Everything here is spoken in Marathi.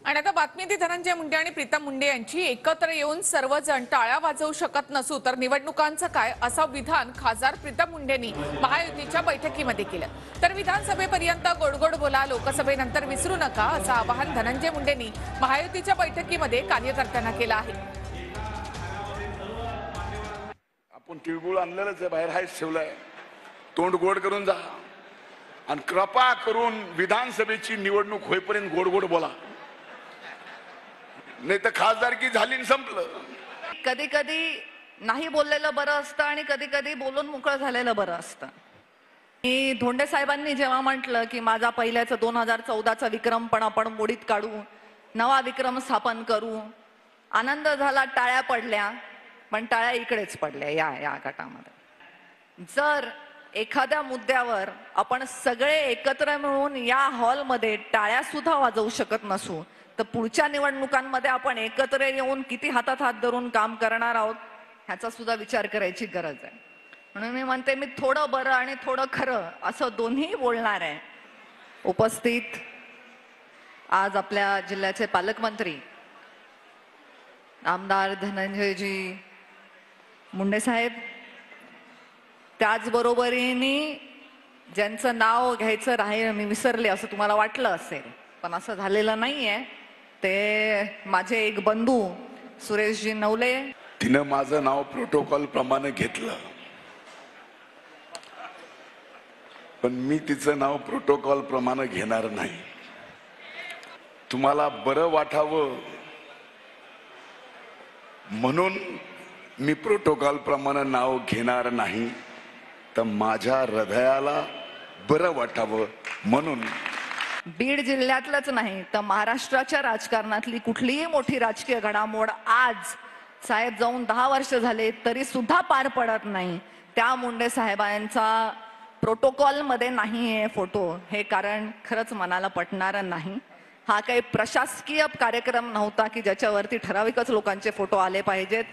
आणि आता बातमी ती धनंजय मुंडे आणि प्रीतम मुंडे यांची एकत्र येऊन सर्वजण टाळ्या वाजवू शकत नसू तर निवडणुकांचं काय असं विधान खासदार प्रीतम मुंडेंनी महायुतीच्या बैठकीमध्ये केलं। तर विधानसभेपर्यंत गोडगोड बोला, लोकसभेनंतर विसरू नका असं आवाहन धनंजय मुंडेंनी महायुतीच्या बैठकीमध्ये कार्यकर्त्यांना केलं आहे। आपण तिळगुळ आणलेलंच आहे, बाहेर हायच ठेवलाय, तोंड गोड करून जा आणि कृपा करून विधानसभेची निवडणूक होईपर्यंत गोड गोड बोला, नाही तर खासदारकी झाली आणि संपलं। कधी कधी नाही बोललेलं बरं असतं आणि कधी कधी बोलून मोकळं झालेलं बरं असतं। मी धोंडे साहेबांनी जेव्हा म्हटलं की माझा पहिल्याचा 2014चा विक्रम पण आपण मोडीत काढू, नवा विक्रम स्थापन करू, आनंद झाला, टाळ्या पडल्या, पण टाळ्या इकडेच पडल्या या गटामध्ये। जर एखाद्या मुद्द्यावर आपण सगळे एकत्र मिळून या हॉलमध्ये टाळ्या सुद्धा वाजवू शकत नसू तर पुढच्या निवडणुकांमध्ये आपण एकत्र येऊन किती हातात हात धरून काम करणार आहोत ह्याचा सुद्धा विचार करायची गरज आहे। म्हणून मी म्हणते, मी थोडं बरं आणि थोडं खरं असं दोन्ही बोलणार आहे। उपस्थित आज आपल्या जिल्ह्याचे पालकमंत्री आमदार धनंजयजी मुंडे साहेब, त्याचबरोबरीने ज्यांचं नाव घ्यायचं राहील मी विसरले असं तुम्हाला वाटलं असेल, पण असं झालेलं नाहीये, ते माझे एक बंधू सुरेशजी नवले। तिनं माझं नाव प्रोटोकॉल प्रमाणे घेतलं, पण मी तिचं नाव प्रोटोकॉल प्रमाणे घेणार नाही। तुम्हाला बरं वाटावं म्हणून मी प्रोटोकॉल प्रमाणे नाव घेणार नाही, तर माझ्या हृदयाला बरं वाटावं म्हणून। बीड जिल्ह्यातलंच नाही तर महाराष्ट्राच्या राजकारणातली कुठलीही मोठी राजकीय घडामोड आज साहेब जाऊन 10 वर्ष झाले तरी सुद्धा पार पडत नाही, त्या मुंडे साहेबांचा प्रोटोकॉल मध्ये नाहीये फोटो, हे कारण खरंच मनाला पटणारं नाही। हा काही प्रशासकीय कार्यक्रम नव्हता की ज्याच्यावरती ठराविकच लोकांचे फोटो आले पाहिजेत।